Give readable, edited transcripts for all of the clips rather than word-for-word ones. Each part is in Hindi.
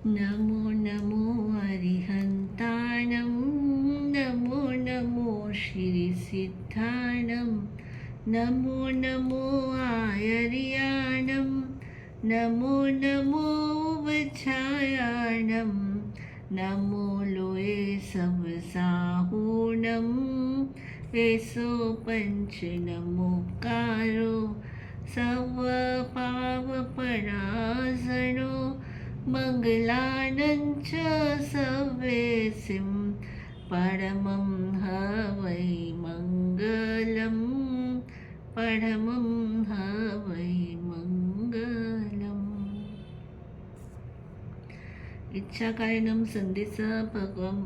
नमो नमो अरिहन्ताणं नमो नमो श्रीसिद्धाणं नमो नमो आयर्याणं नमो नमो वज्रायाणं नमो लोये सवसाहूणं वेसो पंच नमोकारो सर्वपावपणासनो मङ्गलानञ्च सव्येसिं परमं हवै मङ्गलं परमं हवै मङ्गलम्। इच्छाकारिणं सन्धिसः भगवं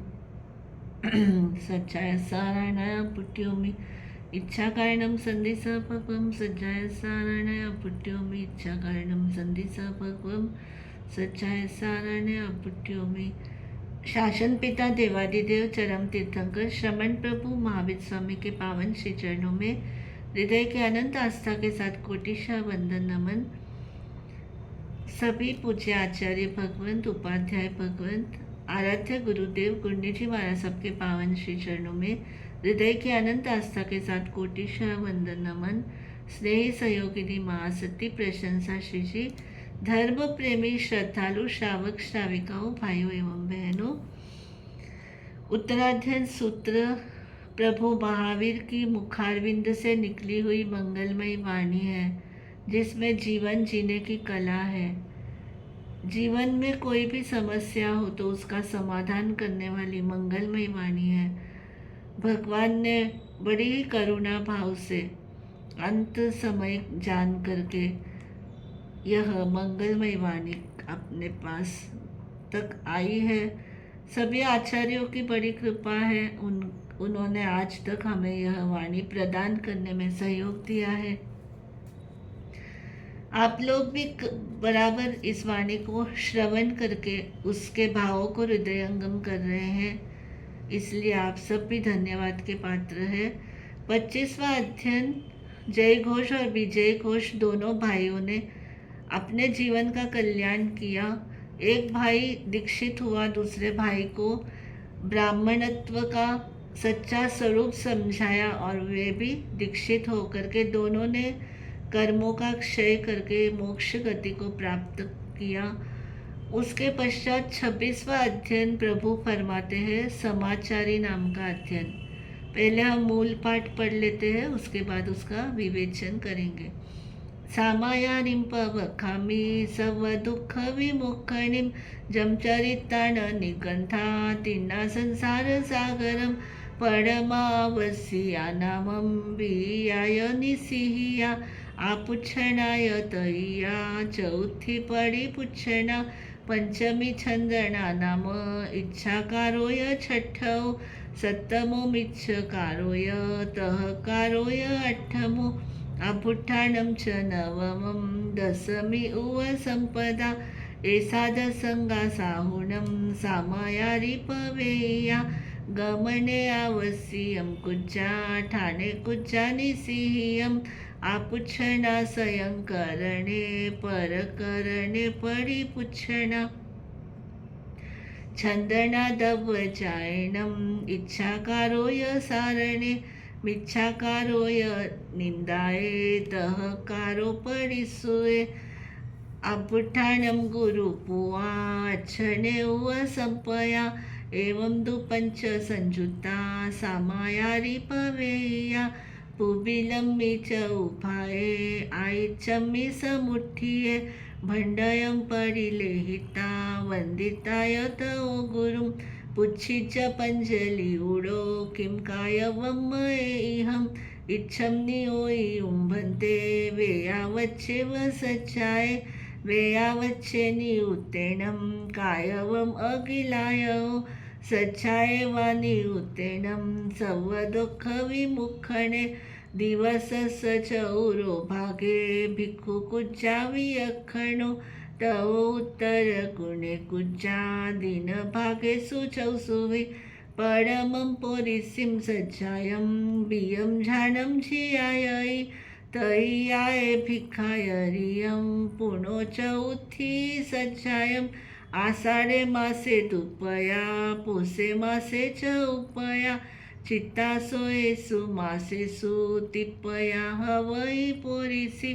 सच्चाय सारायणाय पुट्योमि इच्छाकारिणं सन्धिसः भगवं सच्चाय सारायणाय पुट्योमि इच्छाकारिणं सन्धिसः भगवं सच्चाई सारायणाय पुट्योमि। शासन पिता देवादिदेव चरम तीर्थंकर श्रमण प्रभु महावीर स्वामी के पावन श्री चरणों में हृदय के अनंत आस्था के साथ कोटिशा वंदन नमन। सभी पूज्य आचार्य भगवंत उपाध्याय भगवंत आराध्य गुरुदेव गुरुनी जी महाराज सबके पावन श्री चरणों में हृदय के अनंत आस्था के साथ कोटिशा वंदन नमन। स्नेही सहयोगिनी महासती प्रशंसा श्री जी धर्म प्रेमी श्रद्धालु श्रावक श्राविकाओं भाइयों एवं बहनों, उत्तराध्ययन सूत्र प्रभु महावीर की मुखारविंद से निकली हुई मंगलमयी वाणी है जिसमें जीवन जीने की कला है। जीवन में कोई भी समस्या हो तो उसका समाधान करने वाली मंगलमयी वाणी है। भगवान ने बड़ी ही करुणा भाव से अंत समय जान करके यह मंगलमय वाणी अपने पास तक आई है। सभी आचार्यों की बड़ी कृपा है, उन्होंने आज तक हमें यह वाणी प्रदान करने में सहयोग दिया है। आप लोग भी बराबर इस वाणी को श्रवण करके उसके भावों को हृदयंगम कर रहे हैं, इसलिए आप सब भी धन्यवाद के पात्र है। 25वां अध्ययन जय घोष और विजय घोष दोनों भाइयों ने अपने जीवन का कल्याण किया। एक भाई दीक्षित हुआ, दूसरे भाई को ब्राह्मणत्व का सच्चा स्वरूप समझाया और वे भी दीक्षित होकर के दोनों ने कर्मों का क्षय करके मोक्ष गति को प्राप्त किया। उसके पश्चात 26वां अध्ययन प्रभु फरमाते हैं समाचारी नाम का अध्ययन। पहले हम मूल पाठ पढ़ लेते हैं, उसके बाद उसका विवेचन करेंगे। सामायानिं पवखामि सर्वदुःख विमुखनिं जमचरितान् निगन्थातिना संसारसागरं परमावस्यानामं वियाय निसिह्या आपुच्छनाय तय्या चौथी परिपुच्छना पंचमी छंदना नाम इच्छाकारोय छठौ सप्तमोमिच्छकारोय तहकारोय अट्ठमो अपुट्ठानं च नवमं दशमी उव संपदा एषादसंगा साहुणं सामायारिपवेया गमने आवश्यं कुज्जा ठाणे कुज्जा निसिह्यम् आपुच्छना स्वयंकरणे परकरणे परिपुच्छना छन्दनादवचायनम् इच्छाकारोय सारणे मिच्छाकारोय निंदाये तहकारो परिसूये अपुट्ठानं गुरुपुआ अच्छने उव संपया एवं दुपंच संजुता सामायारिपवेया पुबिलम्मि च उभाये आयच्छम्मि समुत्थिये भण्डयं परिलेहिता वन्दिताय तव गुरुं पुच्छि च पञ्जलि उडो किं कायवं मयेऽहम् इच्छम्नि ओयि उम्भन्ते वेयावच्छेव सच्चाय वेयावच्छे नियुत्तेनं कायवम् अखिलायो सच्चाय वाणी उत्तेनं सर्वदुःखविमुखने दिवसस्य चौरो भागे भिक्खुकुज्जा वियक्षणो तव उत्तरगुणे कुज्जा दिनभागे सुचौसुवि परमं पुरीसिं सच्चायं बियं झानं झियायै तय्याय भिक्खाय रियं पुनो च उत्थि सच्चायं आषाढे मासे तुपया पोसे मासे च उपया चित्ता सोयेसु मासेसु तिप्पया हवई पोरिसी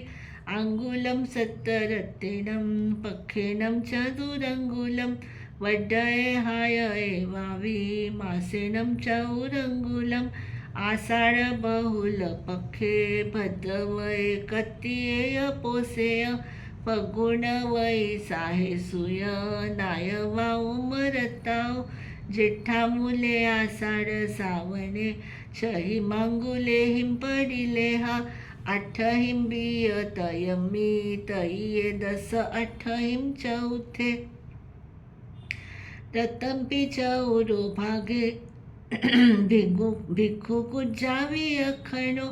अंगुलं सत्तरत्तेनं पक्खेनं चतुरंगुलं वड्डये हायये वावी मासेनं चौरंगुलम् आषाढ बहुल पक्खे भद्रवये कत्तियेय पोसेय फगुण वै साहेसूय नाय वाऊ मरताव जेठा मुले आषाढ सावणे छही मांगुले हिंपडिले हा आठ हिंबिय तयमी तइये दस आठ हिम चौथे रतंपी चौरो भागे भिक्खू कुजावी अखणो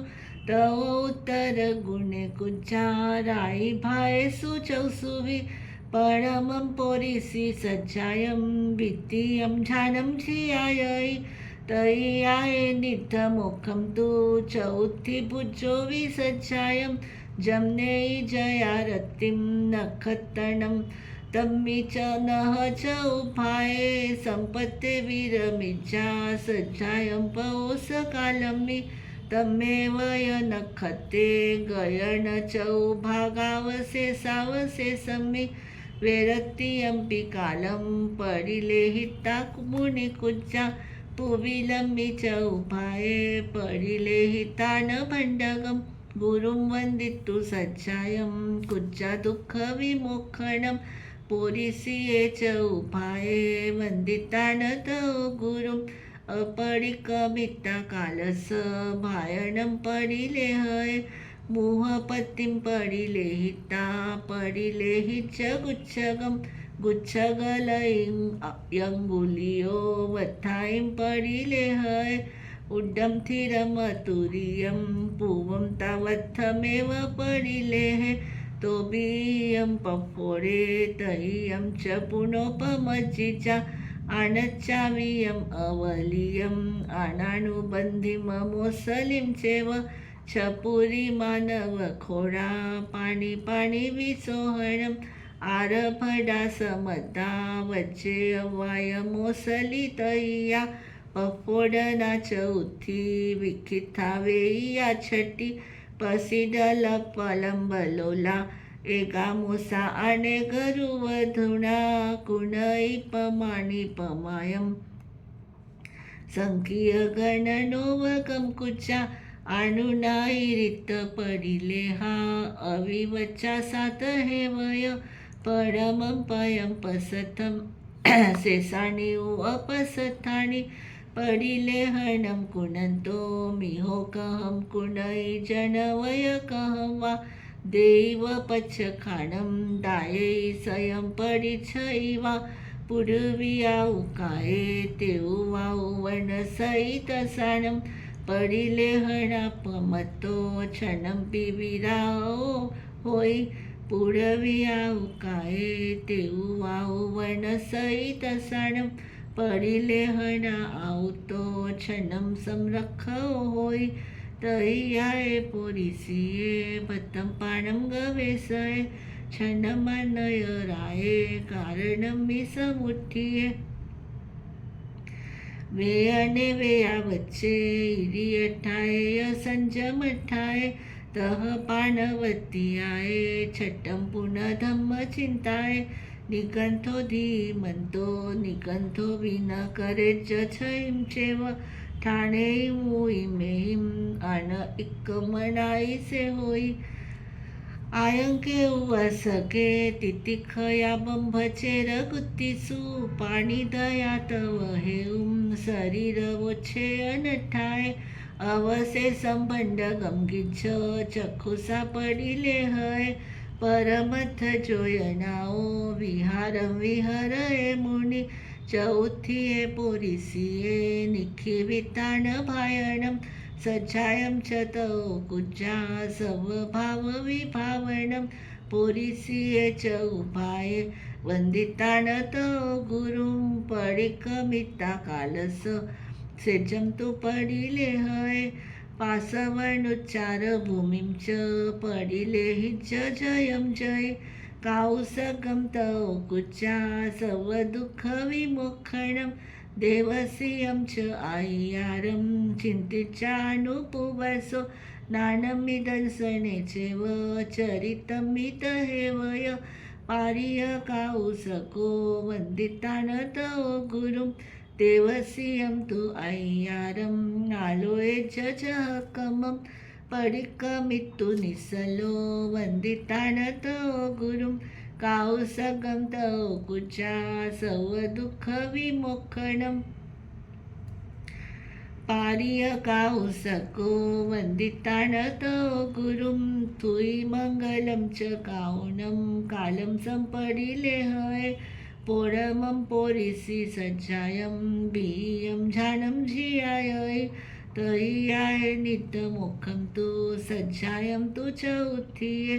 तव उत्तर गुणे कुजा राई भाए सुचौसुवी परमं पोरिसी सज्जायं वित्तीयं झानं छियायै तय्याये नित्यमोक्षं तु चौथी भुजो विसज्जायं जमनेयि जया रत्तिं नखत्तनं तम्मी च नः च उभाये संपत्ते विरमिजा सज्जायं पौसकालम्मि तमेवय नखते गयन चौभागावसे सावसे सम्मि वेरत्तियंपि कालं पडिले हिता मुनिकुज्जा पुविलम्बि च उभाये पडिले हितान भण्डगं गुरुं वन्दितु सज्जायं कुज्जा दुःखविमोक्षणं पोरिसिये च उभाये वन्दितान तव गुरुं अपरिकमिता कालस भायनं पडिले हय मुहपत्तिं पडिले हिता पडिले हिच गुच्छगं गुच्छगलयिं यंगुलियो वथायिं पडिले हय उड्डं थिरं अतुरियं पूवं तावत्थमेव पडिले है तोबियं पफोडे तहियं च पुनोपमज्जिजा आनच्चावियम् अवलियम् अनानुबन्धिममोसलिं चेव छपुरी मानव खोडा पाणी पाणी विसोहणम् आरभडा समता वच्चे अवाय मोसली तय्या पफोडना चौथी विखिथावेया छठी पसिडल पलंबलोला एगामोसा आणे गरुवधुणा कुणई पमाणी पमायम संकीय गणनोवकं कुचा आणुनाई रित पडिले हा अविवच्चा सात हे वय परमं पयं पसथं सेसाणी अपसथाणी पडिले हणं कुणंतो मिहो कहं कुणई जनवय कहं वा देव पच्छखाणं दाये सयं परिच्छैवा पुडवियाऊ काये तेऊवाऊ वनसहितसानं पडिले हणापमतो क्षणं पिविराओ होई पुडवियाऊ काये तेऊवाऊ वनसहितसानं पडिले हणा आऊतो क्षणं संरक्षो होई तय्याये पोरिसिये भत्तं पाणं गवेसये क्षणमनय राये कारणं मिसमुठ्ठिये वेयने वेया वच्चे इरियठाये संजमठाये तह पाणवती आये छट्टं पुनः धम्म चिंताये निकंथो धीमंतो निकंथो विना करे छईं चेव ठाणे मुई मेहिम अन इक्कमनाई से होई आयंके उवसके तितिखया बंभचेर गुत्तिसु पाणी दया तव हेउम शरीर वोच्छे अनठाय अवसे संबंध गमगिच्छ चक्षुसा पडिले हय परमथ जोयनाओ विहारं विहरये मुनी चौथिये पोरिसिये निखिवितान भायणं सज्जायं च तौ कुज्जा स्वभावविभावनं पोरिसिये च उभाये वन्दितान तौ गुरुं पडिकमिता कालस सेजं तु पडिले हय पासवनुच्चार भूमिं च पडिले हि जयं जय काउसगम तव कुच्चा सर्व दुःख विमोक्षणम देवसियं च आय्यारं चिन्तिचानुपुवसो ज्ञानमिदंसनेचेव चरितमित हेवय पारियकाउसको वन्दितानतो गुरुं देवसियं तु अय्यारं आलोये जहकमं परिकमित्तु निसलो वन्दितानतो गुरुं काउसगं तौ कुचा सर्वदुःखविमोक्षणम् पारियकाउसको वन्दितानतो गुरुं तुयि मङ्गलं च काउनं कालं सम्परिलेहये पोरमं पोरिसि सज्जायं बीयं झानं झियाय तय्याय नित्यमोक्षं तु सज्जायं तु च उत्थिये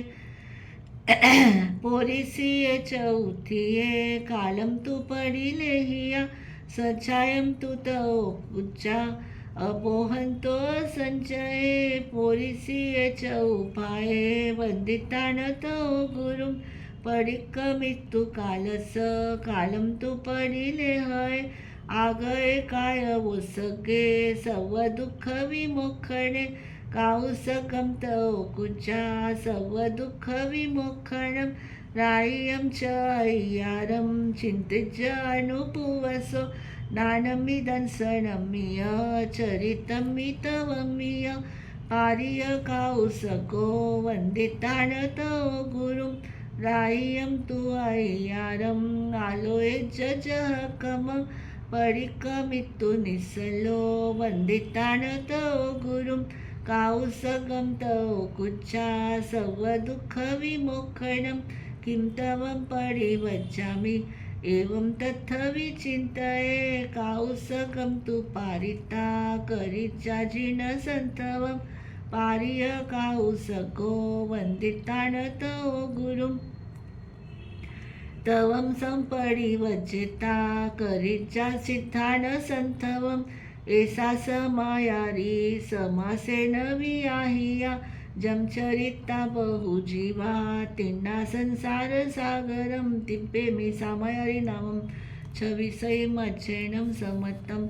पोरिसिये च उत्थिये कालं तु परिलेहिया सज्जायं तु तौ उच्चा अपोहन्तो सञ्चये पोरिसिये च उपाये वन्दितानतो गुरुं परिक्रमित्तु कालस कालं तु परिलेहये आगये काय वो सगे सर्व दुःख विमोक्षणे काउसकं तौ कुचा सर्व दुःख विमोक्षणं राह्यं च अय्यारं चिन्तिज्य अनुपुवसो ज्ञानमिदंसनमिय चरितमितवमिय पारियकाउसको वन्दितानतो गुरुं राह्यं तु अय्यारं आलोये जहकमं परिक्रमित्तु निसलो वन्दितानतो गुरुं काउसगं तौ कुच्चा सर्वदुःखविमोक्षणं किं तवं परिवज्जामि एवं तथ विचिन्तये काउसगं तु पारिता करिज्जाजिन सन्तवं पारियकाउसको वन्दितानतो गुरुं तवं संपरिवज्जेता करिज्जा सिद्धान सन्थवं एसा समायारी समासेन वियाहिया जमचरिता बहुजीवा तिन्ना संसार सागरं तिप्पेमि सामायारी नामं छविसैमच्छेनं समत्तं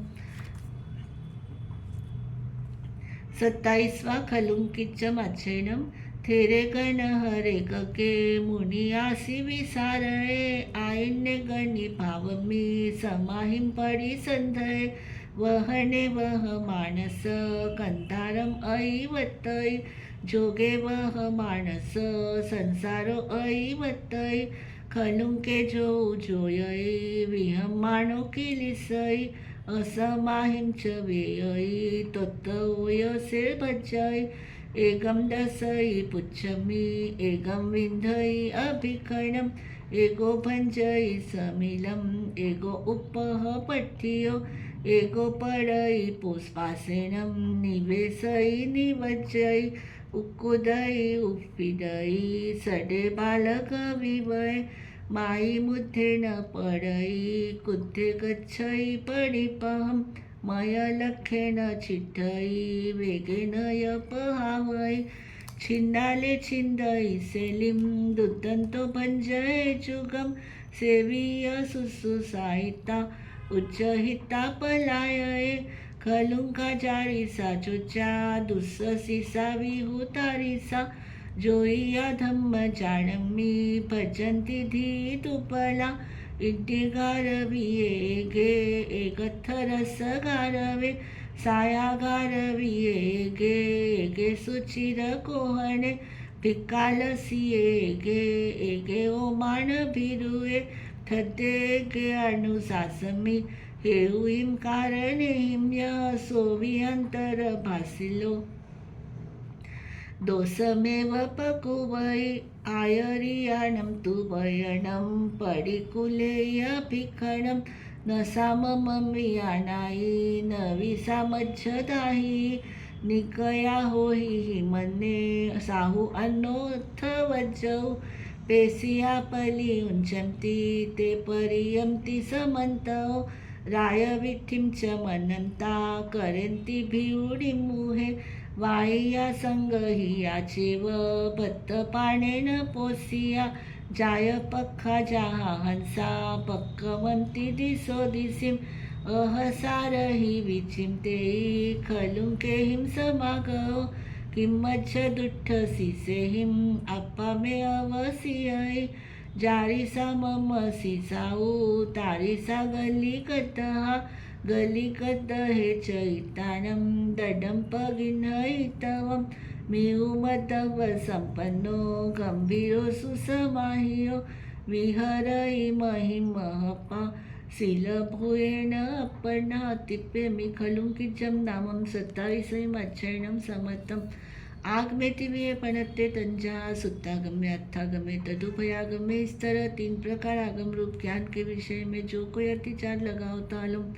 27वा खलुंकिच्चमच्छेनं थेरे गण हरे गगे मुनियासी विसारये आयन्य गणी भावमी समाहिं परिसंधये वहने वह मानस कंतारम ऐवत्तै जोगे वह मानस संसारो ऐवत्तै खलुंके जो जोयै विहमानो किलिसै असमाहिं च वेयै तत्तवयसे भज्जै एकं दशै पुच्छमि एकं विन्धै अभिकरणम् एको भञ्जै समिलम् एको उपः पठ्यो एको पडै पुष्पासेनं निवेशै निवज्जै उक्कुदै उप्पिदै सडे बालक विवै माई मुद्धेन पडै कुद्धे गच्छै पडिपहं मय लखेन चिट्टै वेगेन यपहावै छिन्नाले छिन्दै सेलिं दुद्दन्तो भञ्जै जुगं सेवीय सुसुसायिता उच्चहिता पलायये खलुंका जारिसा चुच्चा दुस्ससिसा विहुतारिसा जोइया धम्म जाणमी भजन्ति धीतुपला इड्डिगारविये गे एकत्थरस गारवे सायागारविये गे एगे सुचिर कोहणे भिक्कालसिये गे एगे ओमान भिरुये थद्दे गे अनुसासमी हेउईं कारणेहिं सोवियंतर भासिलो दोषमेव पकुवै आयरियाणं तु वयनं पडिकुलेयभिखणं न सामममियानायि न विसामज्जदाहि निकया होहि मन्ये साहु अन्नोत्थ वज्जौ पेसिया पली उञ्चन्ति ते परियन्ति समन्तौ रायविठिं च मनन्ता करन्ति भिवुडिं मुहे वाह्या संगहियाचेव बत्तपाणेन पोसिया जाय पक्खा जहाँ हंसा पक्कवंती दिसो दिसिम अहसारहि विचिंतेहि खलुंके हिम समागो किम्मच्छ दुट्ठसी हिम अप्पा में अवसियई जारिसा मम सिसाऊ तारिसा गलिकत हे चैतानम दडंप गिन्हैतवम मिउमतव संपन्नो गंभीरो सुसमाहियो विहरई महिमहपा शीलभूयेण अपना तिप्पे खलुंकिजम नामम 27 अक्षरणम समतम आग में तिविये पनत्ते तंजा सुत्तागम्य अर्थागम्य तदुपयागम्य। इस तरह 3 प्रकार आगम रूप ज्ञान के विषय में जो कोई अतिचार लगा होता अलम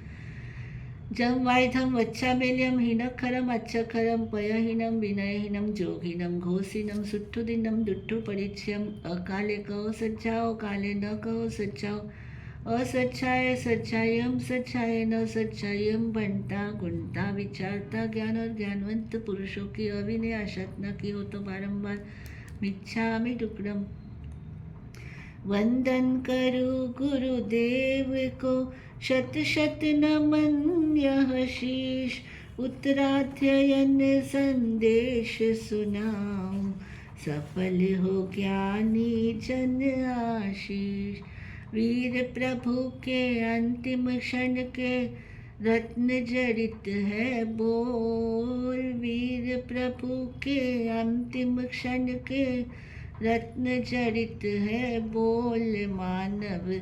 जम वायधम वच्चामेल्यम हीनखरम अच्छखरम पयहीनम विनयहीनम जोगहीनम घोषहीनम सुट्ठुदिनम दुट्ठु परिच्यम अकाले कहो सच्चाओ काले न कहो सच्चाओ असच्चाय सच्चायम सच्चाय न सच्चायम बनता गुणता विचारता ज्ञान और ज्ञानवंत पुरुषों की अविनय आशातना की हो तो बारंबार मिच्छामि टुकड़म। वंदन करो गुरुदेव को शत शत नमन यह शीश उत्तराध्ययन संदेश सुनाऊं सफल हो ज्ञानी जन आशीष। वीर प्रभु के अंतिम क्षण के रत्न जड़ित है बोल वीर प्रभु के अंतिम क्षण के रत्न जड़ित है बोल मानव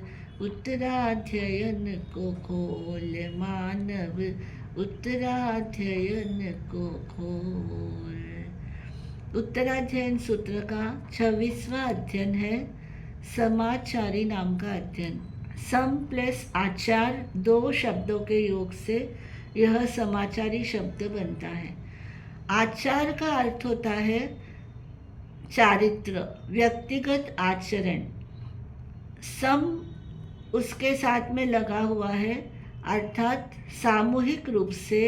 उत्तराध्ययन को खोल मानव उत्तराध्ययन को खोल। उत्तराध्ययन सूत्र का 26वां अध्ययन है समाचारी नाम का अध्ययन। सम प्लस आचार 2 शब्दों के योग से यह समाचारी शब्द बनता है। आचार का अर्थ होता है चारित्र व्यक्तिगत आचरण। सम उसके साथ में लगा हुआ है अर्थात सामूहिक रूप से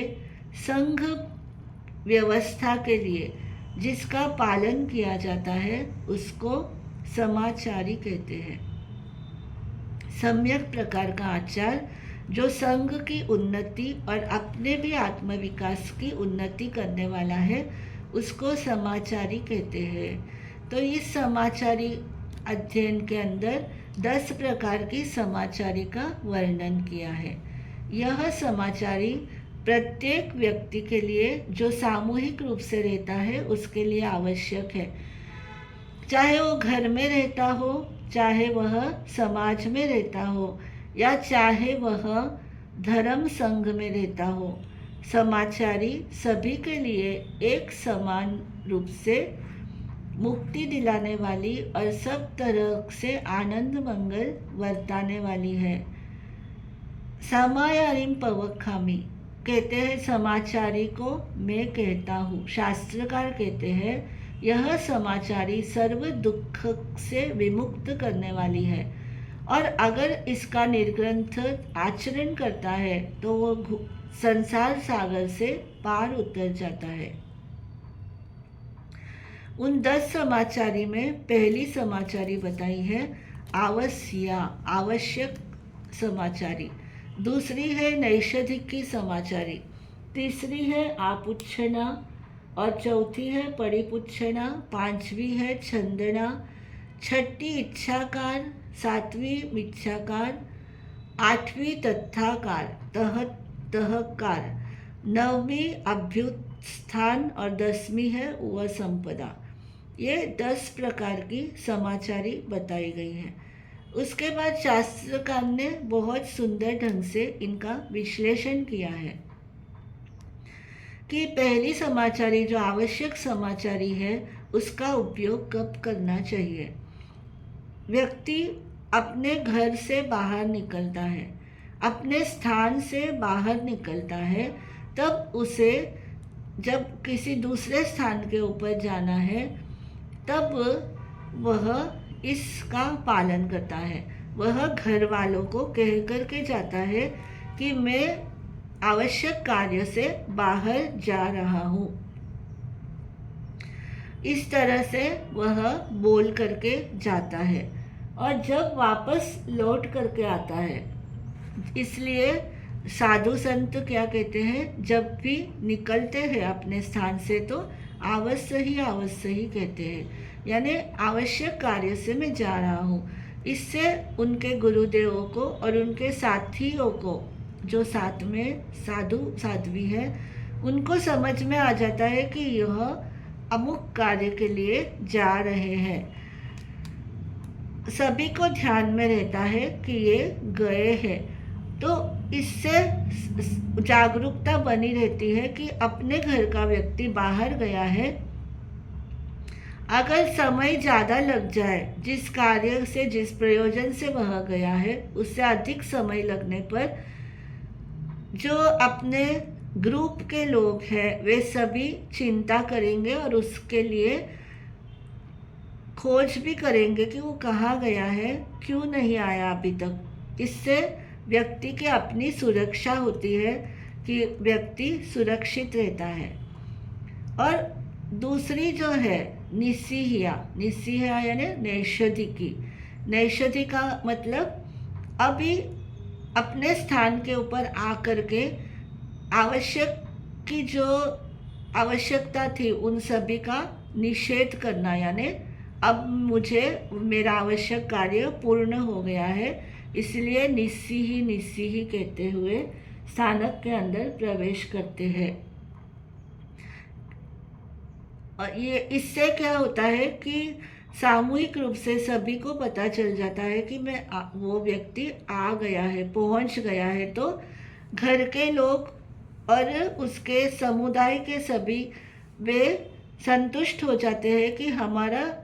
संघ व्यवस्था के लिए जिसका पालन किया जाता है उसको समाचारी कहते हैं। सम्यक प्रकार का आचार जो संघ की उन्नति और अपने भी आत्मविकास की उन्नति करने वाला है उसको समाचारी कहते हैं। तो इस समाचारी अध्ययन के अंदर 10 प्रकार की समाचारी का वर्णन किया है। यह समाचारी प्रत्येक व्यक्ति के लिए जो सामूहिक रूप से रहता है उसके लिए आवश्यक है, चाहे वो घर में रहता हो, चाहे वह समाज में रहता हो या चाहे वह धर्म संघ में रहता हो। समाचारी सभी के लिए एक समान रूप से मुक्ति दिलाने वाली और सब तरह से आनंद मंगल वर्ताने वाली है। समायारिम पवखामी कहते हैं समाचारी को मैं कहता हूँ। शास्त्रकार कहते हैं यह समाचारी सर्व दुख से विमुक्त करने वाली है और अगर इसका निर्ग्रंथ आचरण करता है तो वो संसार सागर से पार उतर जाता है। उन 10 समाचारी में पहली समाचारी बताई है आवश्यक समाचारी, दूसरी है नैषधिकी समाचारी, तीसरी है आपुच्छना और चौथी है परिपुच्छना, 5वीं है छंदना, 6ठी इच्छाकार, 7वीं मिच्छाकार, 8वीं तथाकार तहकार, 9वीं अभ्युत्थान और 10वीं है वह संपदा। ये 10 प्रकार की समाचारी बताई गई हैं। उसके बाद शास्त्रकार ने बहुत सुंदर ढंग से इनका विश्लेषण किया है कि पहली समाचारी जो आवश्यक समाचारी है उसका उपयोग कब करना चाहिए। व्यक्ति अपने घर से बाहर निकलता है, अपने स्थान से बाहर निकलता है, तब उसे जब किसी दूसरे स्थान के ऊपर जाना है तब वह इसका पालन करता है। वह घर वालों को कह कर के जाता है कि मैं आवश्यक कार्य से बाहर जा रहा हूँ। इस तरह से वह बोल करके जाता है। और जब वापस लौट करके आता है। इसलिए साधु संत क्या कहते हैं, जब भी निकलते हैं अपने स्थान से तो अवश्य ही कहते हैं, यानी आवश्यक कार्य से मैं जा रहा हूँ। इससे उनके गुरुदेवों को और उनके साथियों को, जो साथ में साधु साध्वी है, उनको समझ में आ जाता है कि यह अमुक कार्य के लिए जा रहे हैं। सभी को ध्यान में रहता है कि ये गए हैं, तो इससे जागरूकता बनी रहती है कि अपने घर का व्यक्ति बाहर गया है। अगर समय ज़्यादा लग जाए, जिस कार्य से, जिस प्रयोजन से वह गया है, उससे अधिक समय लगने पर जो अपने ग्रुप के लोग हैं वे सभी चिंता करेंगे और उसके लिए खोज भी करेंगे कि वो कहाँ गया है, क्यों नहीं आया अभी तक। इससे व्यक्ति की अपनी सुरक्षा होती है कि व्यक्ति सुरक्षित रहता है। और दूसरी जो है निस्सिया यानी नैषधि का मतलब अभी अपने स्थान के ऊपर आकर के की जो आवश्यकता थी उन सभी का निषेध करना, यानी अब मेरा आवश्यक कार्य पूर्ण हो गया है, इसलिए निस्सी कहते हुए स्थानक के अंदर प्रवेश करते हैं। और ये इससे क्या होता है कि सामूहिक रूप से सभी को पता चल जाता है कि वो व्यक्ति आ गया है, पहुंच गया है। तो घर के लोग और उसके समुदाय के सभी वे संतुष्ट हो जाते हैं कि हमारा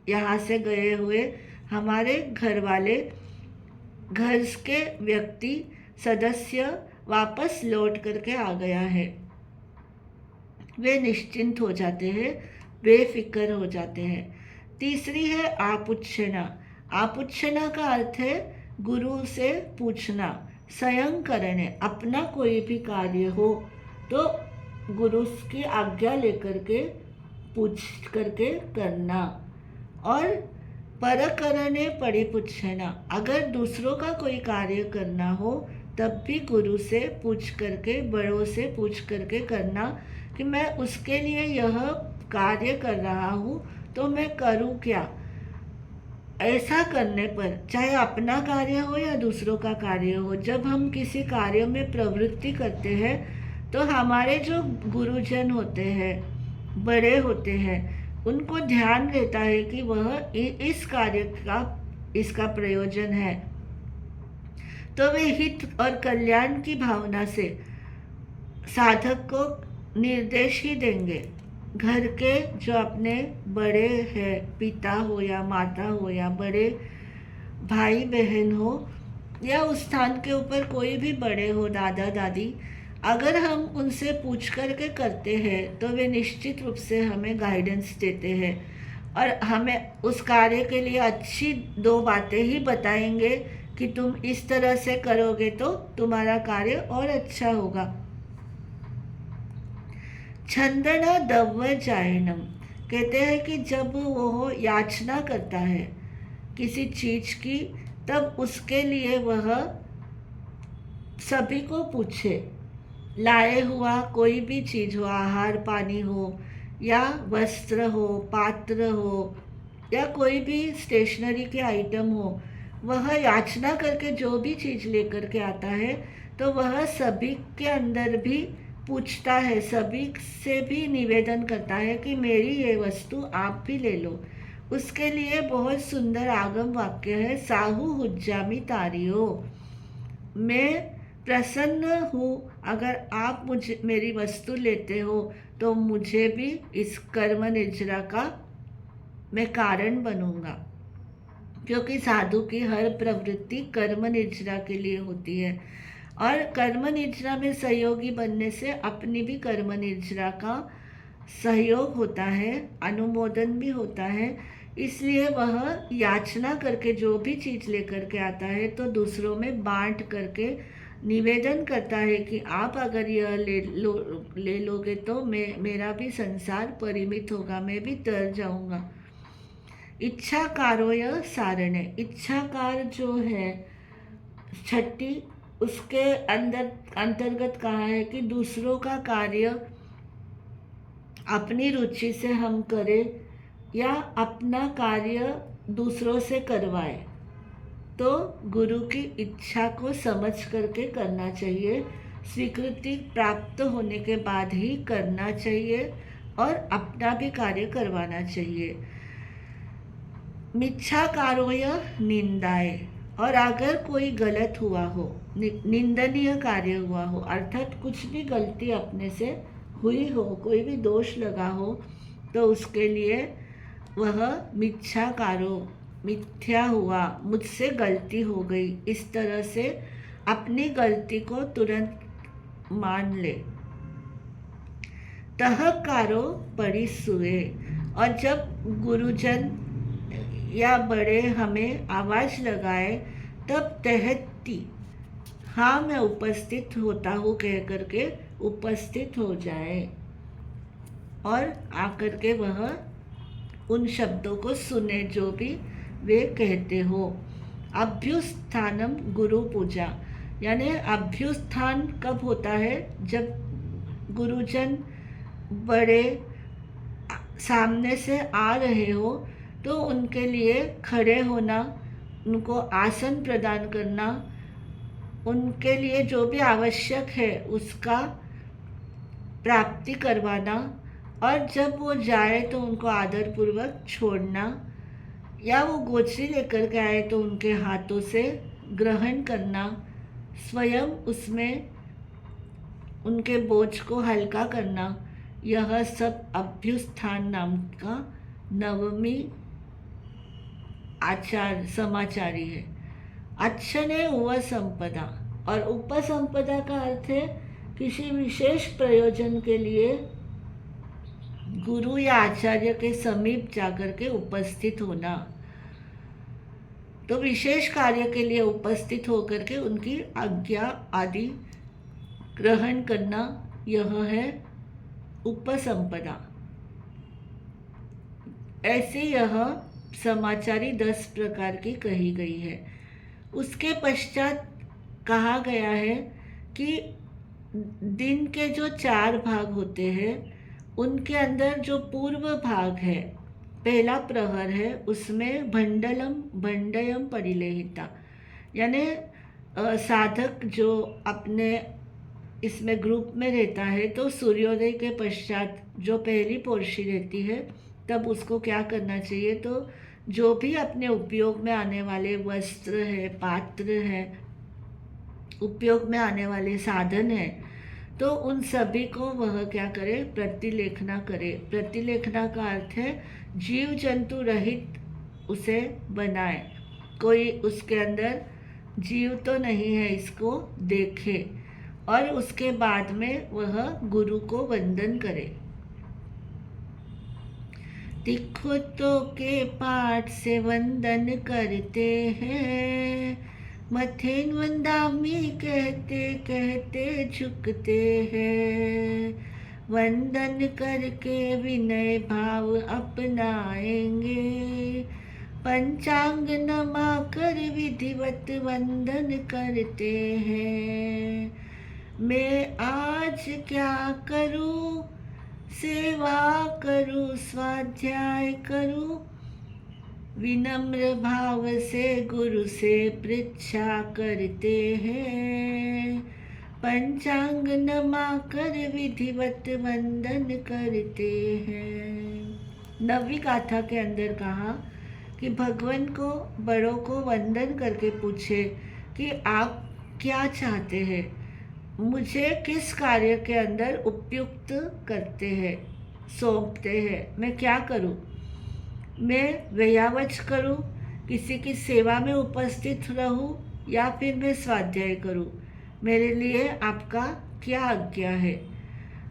यहाँ से गए हुए हमारे घर वाले, घर के व्यक्ति, सदस्य वापस लौट करके आ गया है। वे निश्चिंत हो जाते हैं, बेफिक्र हो जाते हैं। तीसरी है आपुच्छना का अर्थ है गुरु से पूछना। स्वयं करने, अपना कोई भी कार्य हो तो गुरु की आज्ञा लेकर के पूछ करके करना। और पर करने परिपुच्छना, अगर दूसरों का कोई कार्य करना हो तब भी गुरु से पूछ करके, बड़ों से पूछ करके करना कि मैं उसके लिए यह कार्य कर रहा हूँ तो मैं करूँ क्या। ऐसा करने पर, चाहे अपना कार्य हो या दूसरों का कार्य हो, जब हम किसी कार्य में प्रवृत्ति करते हैं तो हमारे जो गुरुजन होते हैं, बड़े होते हैं, उनको ध्यान रहता है कि वह इस कार्य का, इसका प्रयोजन है, तो वे हित और कल्याण की भावना से साधक को निर्देश ही देंगे। घर के जो अपने बड़े हैं, पिता हो या माता हो या बड़े भाई बहन हो या उस स्थान के ऊपर कोई भी बड़े हो, दादा दादी, अगर हम उनसे पूछ करके करते हैं तो वे निश्चित रूप से हमें गाइडेंस देते हैं और हमें उस कार्य के लिए अच्छी 2 बातें ही बताएंगे कि तुम इस तरह से करोगे तो तुम्हारा कार्य और अच्छा होगा। छंदना दव्व जायनम, कहते हैं कि जब वो याचना करता है किसी चीज की, तब उसके लिए वह सभी को पूछे। लाए हुआ कोई भी चीज हो, आहार पानी हो या वस्त्र हो, पात्र हो या कोई भी स्टेशनरी के आइटम हो, वह याचना करके जो भी चीज लेकर के आता है तो वह सभी के अंदर भी पूछता है, सभी से भी निवेदन करता है कि मेरी ये वस्तु आप भी ले लो। उसके लिए बहुत सुंदर आगम वाक्य है, साहू हुज्जामी तारियो, मैं प्रसन्न हूँ अगर आप मेरी वस्तु लेते हो तो मुझे भी इस कर्म निद्रा का मैं कारण बनूंगा। क्योंकि साधु की हर प्रवृत्ति कर्म निद्रा के लिए होती है और कर्म निद्रा में सहयोगी बनने से अपनी भी कर्म निद्रा का सहयोग होता है, अनुमोदन भी होता है। इसलिए वह याचना करके जो भी चीज़ लेकर के आता है तो दूसरों में बांट करके निवेदन करता है कि आप अगर यह ले लोगे तो मेरा भी संसार परिमित होगा, मैं भी तर जाऊंगा। इच्छाकारोय सारणे, इच्छाकार जो है छठी, उसके अंतर्गत कहा है कि दूसरों का कार्य अपनी रुचि से हम करें या अपना कार्य दूसरों से करवाए, तो गुरु की इच्छा को समझ करके करना चाहिए। स्वीकृति प्राप्त होने के बाद ही करना चाहिए और अपना भी कार्य करवाना चाहिए। मिच्छाकारोय निंदाए, और अगर कोई गलत हुआ हो, निंदनीय कार्य हुआ हो, अर्थात कुछ भी गलती अपने से हुई हो, कोई भी दोष लगा हो, तो उसके लिए वह मिच्छाकारो, मिथ्या हुआ, मुझसे गलती हो गई, इस तरह से अपनी गलती को तुरंत मान ले। तहकारो परिसुए, और जब गुरुजन या बड़े हमें आवाज़ लगाए तब तहती, हाँ मैं उपस्थित होता हूँ कह करके उपस्थित हो जाए और आकर के वह उन शब्दों को सुने जो भी वे कहते हो। अभ्युत्थानम गुरु पूजा, यानी अभ्युत्थान कब होता है? जब गुरुजन बड़े सामने से आ रहे हो तो उनके लिए खड़े होना, उनको आसन प्रदान करना, उनके लिए जो भी आवश्यक है उसका प्राप्ति करवाना, और जब वो जाए तो उनको आदरपूर्वक छोड़ना, या वो गोचरी लेकर के आए तो उनके हाथों से ग्रहण करना, स्वयं उसमें उनके बोझ को हल्का करना, यह सब अभ्युत्थान नाम का नवमी आचार समाचारी है। अच्छने उपसंपदा, और उपसंपदा का अर्थ है किसी विशेष प्रयोजन के लिए गुरु या आचार्य के समीप जाकर के उपस्थित होना, तो विशेष कार्य के लिए उपस्थित होकर के उनकी आज्ञा आदि ग्रहण करना, यह है उपसंपदा। ऐसे यह समाचारी 10 प्रकार की कही गई है। उसके पश्चात कहा गया है कि दिन के जो 4 भाग होते हैं उनके अंदर जो पूर्व भाग है, पहला प्रहर है, उसमें भंडयम परिलेहिता, यानी साधक जो अपने इसमें ग्रुप में रहता है तो सूर्योदय के पश्चात जो पहली पोर्शी रहती है तब उसको क्या करना चाहिए, तो जो भी अपने उपयोग में आने वाले वस्त्र है, पात्र है, उपयोग में आने वाले साधन है, तो उन सभी को वह क्या करे, प्रतिलेखना करे। प्रतिलेखना का अर्थ है जीव जंतु रहित उसे बनाए, कोई उसके अंदर जीव तो नहीं है इसको देखे, और उसके बाद में वह गुरु को वंदन करे। तिखुतों के पाठ से वंदन करते हैं, मथेन वंदामी कहते कहते झुकते हैं, वंदन करके विनय भाव अपनाएंगे, पंचांग नमा कर विधिवत वंदन करते हैं। मैं आज क्या करूं, सेवा करूं, स्वाध्याय करूं, विनम्र भाव से गुरु से पृच्छा करते हैं, पंचांग नमा कर विधिवत वंदन करते हैं। नवी गाथा के अंदर कहा कि भगवान को, बड़ों को वंदन करके पूछे कि आप क्या चाहते हैं, मुझे किस कार्य के अंदर उपयुक्त करते हैं, सौंपते हैं, मैं क्या करूं? मैं व्यावच करूं, किसी की सेवा में उपस्थित रहूं, या फिर मैं स्वाध्याय करूं? मेरे लिए आपका क्या आज्ञा है?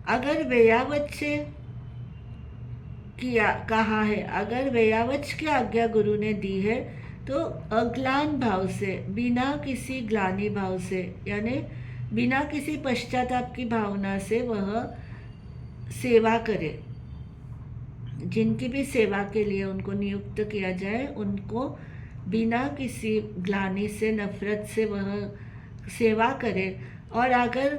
अगर व्यावच से किया कहा है, अगर व्यावच की आज्ञा गुरु ने दी है तो अग्लान भाव से, बिना किसी ग्लानि भाव से, यानी बिना किसी पश्चाताप की भावना से वह सेवा करे। जिनकी भी सेवा के लिए उनको नियुक्त किया जाए, उनको बिना किसी ग्लानि से, नफरत से वह सेवा करे। और अगर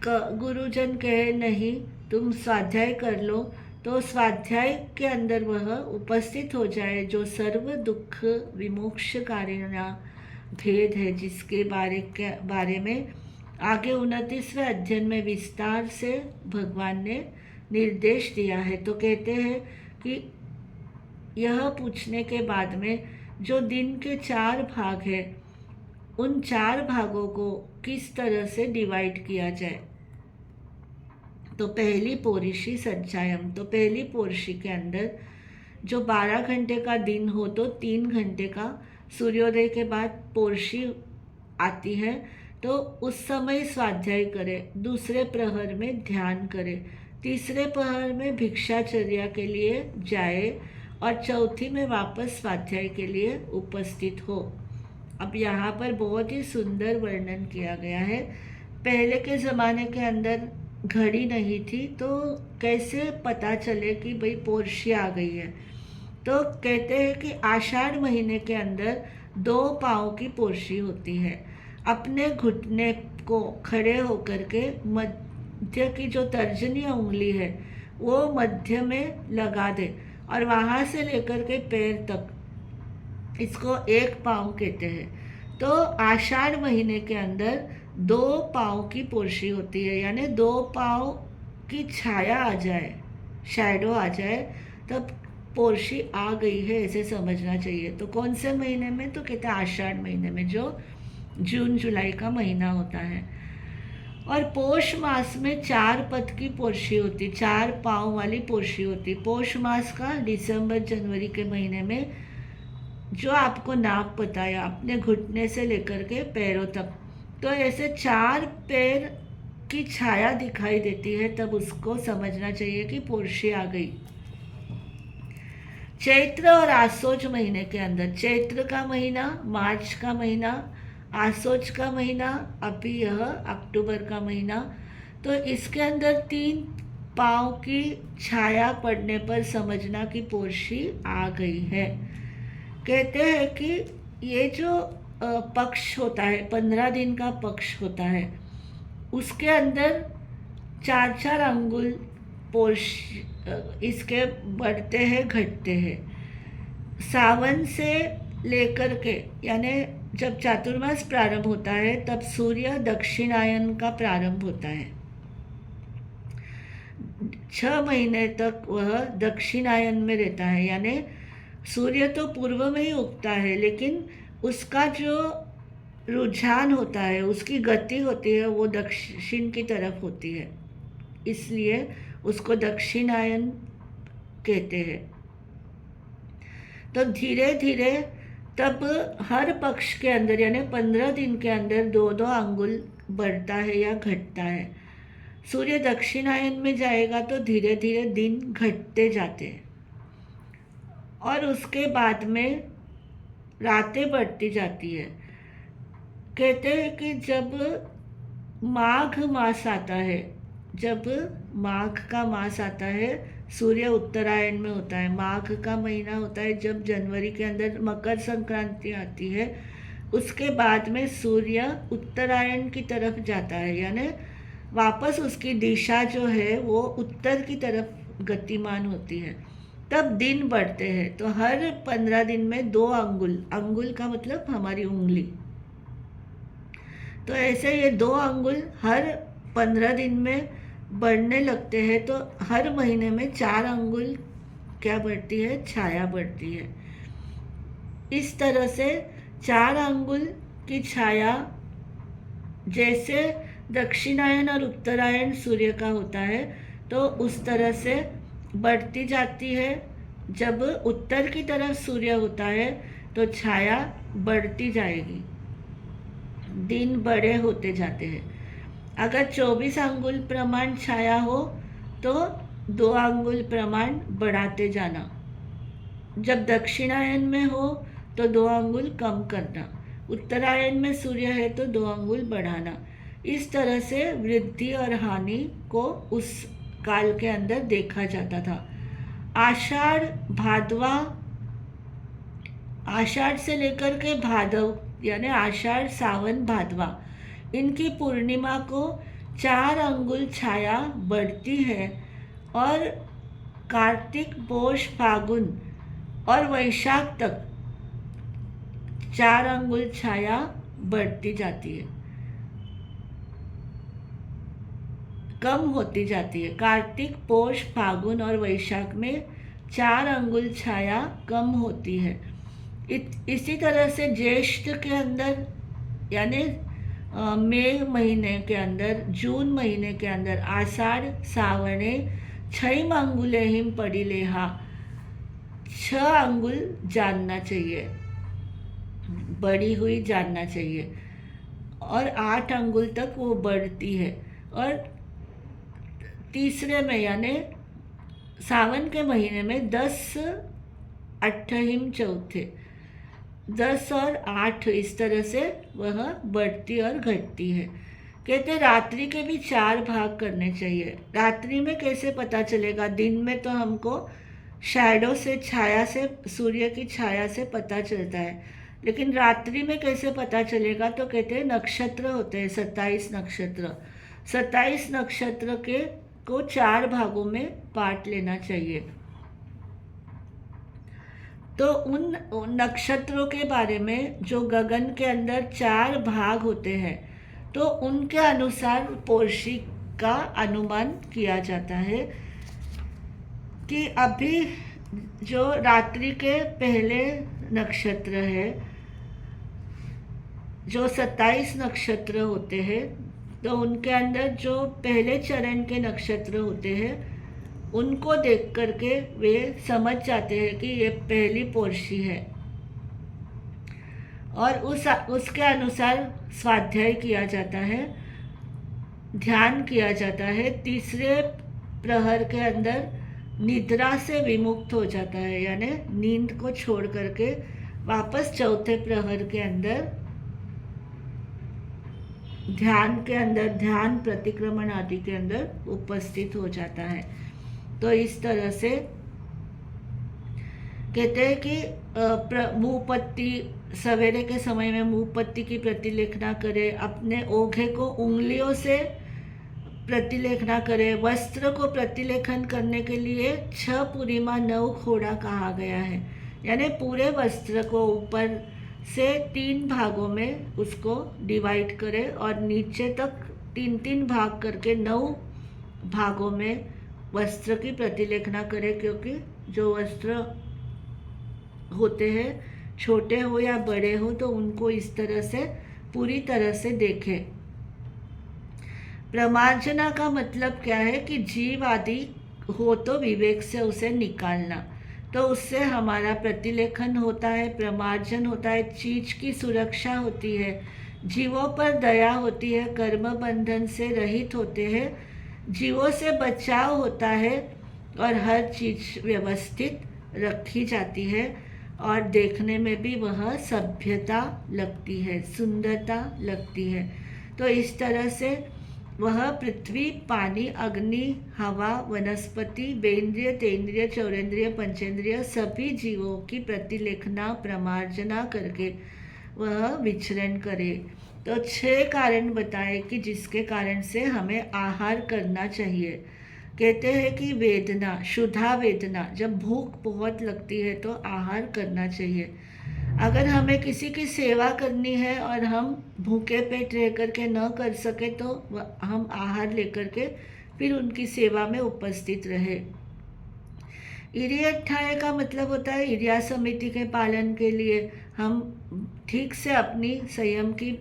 गुरुजन कहे नहीं तुम स्वाध्याय कर लो, तो स्वाध्याय के अंदर वह उपस्थित हो जाए, जो सर्व दुख विमोक्ष कारिणा भेद है, जिसके बारे में आगे 29वें अध्ययन में विस्तार से भगवान ने निर्देश दिया है। तो कहते हैं कि यह पूछने के बाद में जो दिन के 4 भाग हैं, उन 4 भागों को किस तरह से डिवाइड किया जाए। तो पहली पोरिशी संचायम, तो पहली पोरिशी के अंदर जो 12 घंटे का दिन हो तो 3 घंटे का सूर्योदय के बाद पोरिशी आती है, तो उस समय स्वाध्याय करे, दूसरे प्रहर में ध्यान करे, तीसरे प्रहर में भिक्षाचर्या के लिए जाए और चौथी में वापस स्वाध्याय के लिए उपस्थित हो। अब यहाँ पर बहुत ही सुंदर वर्णन किया गया है। पहले के ज़माने के अंदर घड़ी नहीं थी, तो कैसे पता चले कि भाई पोर्शी आ गई है। तो कहते हैं कि आषाढ़ महीने के अंदर 2 पाँव की पोर्शी होती है। अपने घुटने को खड़े होकर के मध्य की जो तर्जनी उंगली है वो मध्य में लगा दे और वहाँ से लेकर के पैर तक, इसको 1 पाँव कहते हैं। तो आषाढ़ महीने के अंदर 2 पाँव की पोर्शी होती है, यानी 2 पाँव की छाया आ जाए, शैडो आ जाए, तब पोर्शी आ गई है, ऐसे समझना चाहिए। तो कौन से महीने में, तो कहते हैं आषाढ़ महीने में, जो जून जुलाई का महीना होता है। और पोष मास में 4 पद की पोर्शी होती, 4 पाँव वाली पोर्शी होती। पोष मास का दिसंबर जनवरी के महीने में जो आपको नाप बताया, अपने घुटने से लेकर के पैरों तक, तो ऐसे 4 पैर की छाया दिखाई देती है, तब उसको समझना चाहिए कि पोर्शी आ गई। चैत्र और आसोज महीने के अंदर, चैत्र का महीना, मार्च का महीना, आसोज का महीना, अभी यह अक्टूबर का महीना, तो इसके अंदर 3 पाँव की छाया पड़ने पर समझना कि पोर्शी आ गई है। कहते हैं कि ये जो पक्ष होता है, 15 दिन का पक्ष होता है, उसके अंदर 4-4 अंगुल पोर्शी इसके बढ़ते हैं, घटते हैं। सावन से लेकर के, यानी जब चातुर्मास प्रारंभ होता है तब सूर्य दक्षिणायन का प्रारंभ होता है। 6 महीने तक वह दक्षिणायन में रहता है, यानी सूर्य तो पूर्व में ही उगता है, लेकिन उसका जो रुझान होता है, उसकी गति होती है, वो दक्षिण की तरफ होती है, इसलिए उसको दक्षिणायन कहते हैं। तो धीरे धीरे तब हर पक्ष के अंदर, यानी 15 दिन के अंदर 2-2 अंगुल बढ़ता है या घटता है। सूर्य दक्षिणायन में जाएगा तो धीरे धीरे दिन घटते जाते हैं और उसके बाद में रातें बढ़ती जाती है। कहते हैं कि जब माघ मास आता है, जब माघ का मास आता है, सूर्य उत्तरायण में होता है, माघ का महीना होता है, जब जनवरी के अंदर मकर संक्रांति आती है, उसके बाद में सूर्य उत्तरायण की तरफ जाता है, यानी वापस उसकी दिशा जो है वो उत्तर की तरफ गतिमान होती है, तब दिन बढ़ते हैं। तो हर 15 दिन में 2 अंगुल, अंगुल का मतलब हमारी उंगली, तो ऐसे ये 2 अंगुल हर 15 दिन में बढ़ने लगते हैं। तो हर महीने में 4 अंगुल क्या बढ़ती है, छाया बढ़ती है। इस तरह से 4 अंगुल की छाया जैसे दक्षिणायन और उत्तरायण सूर्य का होता है, तो उस तरह से बढ़ती जाती है। जब उत्तर की तरफ सूर्य होता है तो छाया बढ़ती जाएगी, दिन बड़े होते जाते हैं। अगर 24 अंगुल प्रमाण छाया हो तो 2 अंगुल प्रमाण बढ़ाते जाना। जब दक्षिणायन में हो तो 2 अंगुल कम करना, उत्तरायण में सूर्य है तो 2 अंगुल बढ़ाना। इस तरह से वृद्धि और हानि को उस काल के अंदर देखा जाता था। आषाढ़ भादवा, आषाढ़ से लेकर के भादव यानी आषाढ़ सावन भादवा, इनकी पूर्णिमा को 4 अंगुल छाया बढ़ती है और कार्तिक पौष फागुन और वैशाख तक 4 अंगुल छाया बढ़ती जाती है, कम होती जाती है। कार्तिक पौष फागुन और वैशाख में 4 अंगुल छाया कम होती है। इसी तरह से ज्येष्ठ के अंदर यानी मई महीने के अंदर, जून महीने के अंदर आषाढ़ सावणे 6 अंगुले हिम पड़ी लेहा, 6 अंगुल जानना चाहिए, बड़ी हुई जानना चाहिए, और 8 अंगुल तक वो बढ़ती है। और तीसरे में यानी सावन के महीने में 10 अट्ठहिम चौथे, 10 और 8 इस तरह से वह बढ़ती और घटती है। कहते रात्रि के भी 4 भाग करने चाहिए। रात्रि में कैसे पता चलेगा? दिन में तो हमको शैडो से, छाया से, सूर्य की छाया से पता चलता है, लेकिन रात्रि में कैसे पता चलेगा? तो कहते हैं नक्षत्र होते हैं 27 नक्षत्र, 27 नक्षत्र के को 4 भागों में बांट लेना चाहिए। तो उन नक्षत्रों के बारे में जो गगन के अंदर 4 भाग होते हैं, तो उनके अनुसार पोर्शी का अनुमान किया जाता है कि अभी जो रात्रि के पहले नक्षत्र है, जो 27 नक्षत्र होते हैं, तो उनके अंदर जो पहले चरण के नक्षत्र होते हैं, उनको देख करके वे समझ जाते हैं कि ये पहली पोर्शी है, और उसके अनुसार स्वाध्याय किया जाता है, ध्यान किया जाता है। तीसरे प्रहर के अंदर निद्रा से विमुक्त हो जाता है, यानी नींद को छोड़ करके वापस चौथे प्रहर के अंदर ध्यान के अंदर, ध्यान प्रतिक्रमण आदि के अंदर उपस्थित हो जाता है। तो इस तरह से कहते हैं कि मुँह पत्ती, सवेरे के समय में मुँह पत्ती की प्रतिलेखना करे, अपने ओघे को उंगलियों से प्रतिलेखना करे। वस्त्र को प्रतिलेखन करने के लिए 6 पूर्णिमा 9 खोड़ा कहा गया है, यानी पूरे वस्त्र को ऊपर से 3 भागों में उसको डिवाइड करें और नीचे तक 3-3 भाग करके 9 भागों में वस्त्र की प्रतिलेखना करें, क्योंकि जो वस्त्र होते हैं, छोटे हो या बड़े हो, तो उनको इस तरह से पूरी तरह से देखें। प्रमार्जना का मतलब क्या है कि जीव आदि हो तो विवेक से उसे निकालना, तो उससे हमारा प्रतिलेखन होता है, प्रमार्जन होता है, चीज की सुरक्षा होती है, जीवों पर दया होती है, कर्म बंधन से रहित होते हैं, जीवों से बचाव होता है, और हर चीज व्यवस्थित रखी जाती है, और देखने में भी वह सभ्यता लगती है, सुंदरता लगती है। तो इस तरह से वह पृथ्वी, पानी, अग्नि, हवा, वनस्पति, बेंद्रिय, तेंद्रिय, चौरेंद्रिय, पंचेंद्रिय सभी जीवों की प्रतिलेखना, प्रमार्जना करके वह विचरण करे। तो 6 कारण बताए कि जिसके कारण से हमें आहार करना चाहिए। कहते हैं कि वेदना, क्षुधा वेदना, जब भूख बहुत लगती है तो आहार करना चाहिए। अगर हमें किसी की सेवा करनी है और हम भूखे पेट रह करके न कर सके, तो हम आहार लेकर के फिर उनकी सेवा में उपस्थित रहे। इरियठाय का मतलब होता है इरिया समिति के पालन के लिए हम ठीक से अपनी संयम की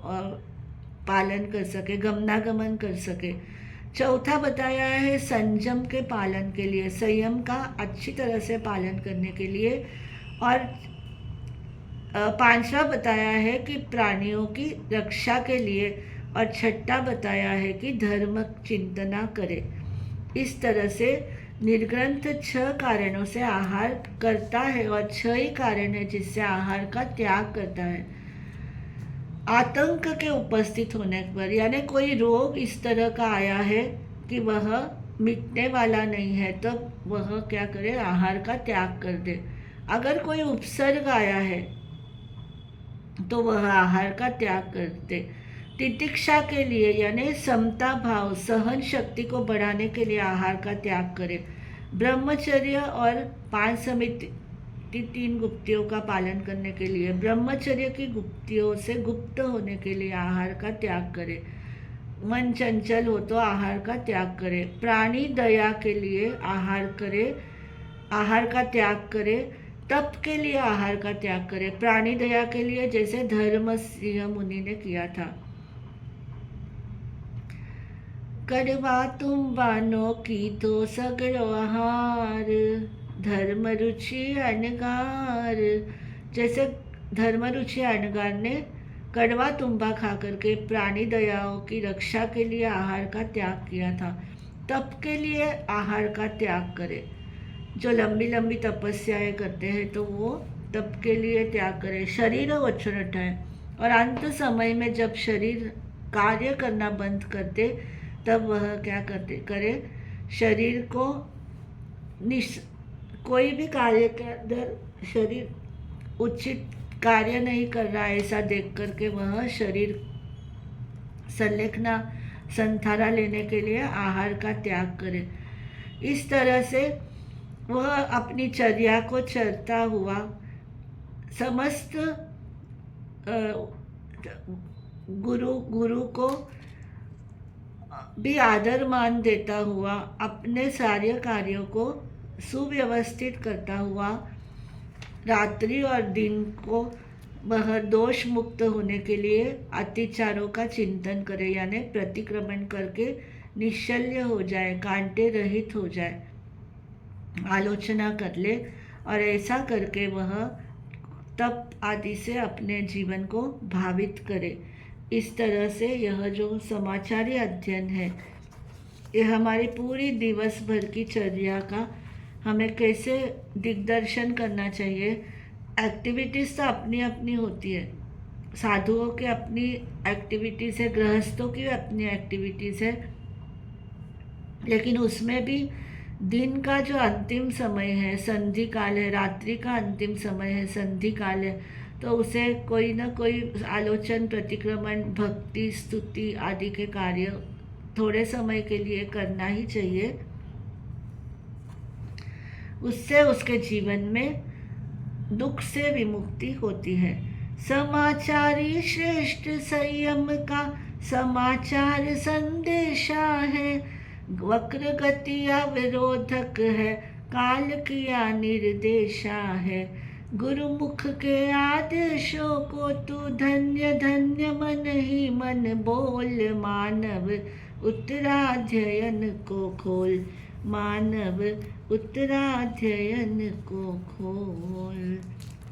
पालन कर सके, गमनागमन कर सके। चौथा बताया है संयम के पालन के लिए, संयम का अच्छी तरह से पालन करने के लिए। और 5वां बताया है कि प्राणियों की रक्षा के लिए, और 6ठा बताया है कि धर्म चिंतना करे। इस तरह से निर्ग्रंथ 6 कारणों से आहार करता है, और 6 ही कारण है जिससे आहार का त्याग करता है। आतंक के उपस्थित होने पर, यानी कोई रोग इस तरह का आया है कि वह मिटने वाला नहीं है, तब वह क्या करे, आहार का त्याग कर दे। अगर कोई उपसर्ग आया है तो वह आहार का त्याग कर दे। तितिक्षा के लिए यानी समता भाव, सहन शक्ति को बढ़ाने के लिए आहार का त्याग करें। ब्रह्मचर्य और 5 समिति 3 गुप्तियों का पालन करने के लिए, ब्रह्मचर्य की गुप्तियों से गुप्त होने के लिए आहार का त्याग करें। मन चंचल हो तो आहार का त्याग करें। प्राणी दया के लिए आहार करें, आहार का त्याग करें। तप के लिए आहार का त्याग करें। प्राणी दया के लिए जैसे धर्म सिंह मुनि ने किया था। कड़वा तुम बानो की तो सगड़ो आहार, धर्म रुचि अनगार। जैसे धर्म रुचि अनगार ने कड़वा तुम्बा खा करके प्राणी दयाओं की रक्षा के लिए आहार का त्याग किया था। तप के लिए आहार का त्याग करें। जो लंबी लंबी तपस्याएं करते हैं तो वो तप के लिए त्याग करें। शरीर वचन हटाएं, और अंत समय में जब शरीर कार्य करना बंद कर दे तब वह क्या करे, शरीर को कोई भी कार्य के अंदर शरीर उचित कार्य नहीं कर रहा है ऐसा देख करके वह शरीर संलेखना संथारा लेने के लिए आहार का त्याग करे। इस तरह से वह अपनी चर्या को चरता हुआ समस्त गुरु को भी आदर मान देता हुआ अपने सारे कार्यों को सुव्यवस्थित करता हुआ रात्रि और दिन को वह दोष मुक्त होने के लिए अतिचारों का चिंतन करे, यानी प्रतिक्रमण करके निश्चल्य हो जाए, कांटे रहित हो जाए, आलोचना कर ले, और ऐसा करके वह तप आदि से अपने जीवन को भावित करे। इस तरह से यह जो समाचारी अध्ययन है, यह हमारी पूरी दिवस भर की चर्या का हमें कैसे दिग्दर्शन करना चाहिए। एक्टिविटीज़ तो अपनी अपनी होती है, साधुओं की अपनी एक्टिविटीज़ है, गृहस्थों की अपनी एक्टिविटीज़ है, लेकिन उसमें भी दिन का जो अंतिम समय है, संधि काल है, रात्रि का अंतिम समय है, संधि काल है, तो उसे कोई ना कोई आलोचन, प्रतिक्रमण, भक्ति, स्तुति आदि के कार्य थोड़े समय के लिए करना ही चाहिए। उससे उसके जीवन में दुख से विमुक्ति होती है। समाचारी श्रेष्ठ संयम का समाचार संदेशा है, वक्र गति अविरोधक है, काल किया निर्देशा है। गुरुमुख के आदेशों को तू धन्य धन्य मन ही मन बोल, मानव उत्तराध्ययन को खोल, मानव उत्तराध्ययन को खोल।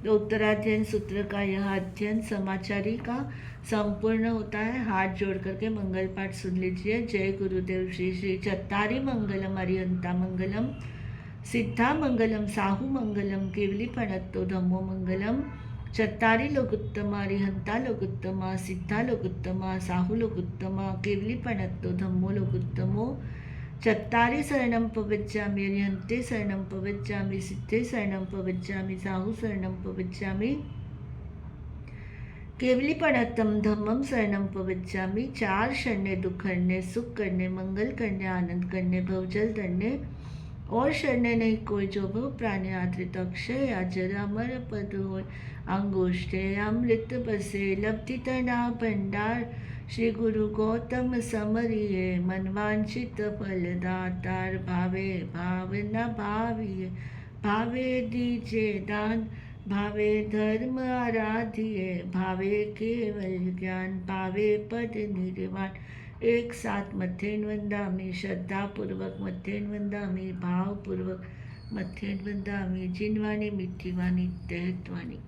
तो उत्तराध्ययन सूत्र का यह अध्ययन समाचारी का संपूर्ण होता है। हाथ जोड़ करके मंगल पाठ सुन लीजिए। जय गुरुदेव श्री श्री चत्तारी मंगलम अरिहंता मंगलम, सिद्धा मंगलम साहू मंगलम, केवली पणत्तो धम्मो मंगलम। चत्तारी लोकुत्तमा अरिहंता लोकुत्तमा, सिद्धा लोकुत्तमा, साहू लोकुत्तमा, केवली पणत्तो धम्मो लोकुत्तमो। चत्तारी शरणं प्रवज्जामि, अरिहन्ते शरणं प्रवज्जामि, सिद्धे शरणं प्रवज्जामि, साहू शरणं प्रवज्जामि, केवली पणत्तम धम्मम शरणं प्रवज्जामि। 4 शरणे दुख हरने, सुख करने, मंगल करने, आनंद करने, भवजल तरने, और शरणे नहीं कोई जो भव प्राणी आश्रित, अक्षय या जरा मर पद होय, अंगुष्ठे अमृत बसे, लब्धि तना भंडार, श्री गुरु गौतम समरिये, मनवांछित फलदातार, भावे भाव न भाविये, भावे दीजे दान, भावे धर्म आराधिये, भावे केवल ज्ञान, भावे पद निर्वाण। एक साथ मथेन वंदामि, श्रद्धापूर्वक मथेन वंदामि, भावपूर्वक मथेन वंदामि। जिनवाणी मिठीवाणी तहतवाणी।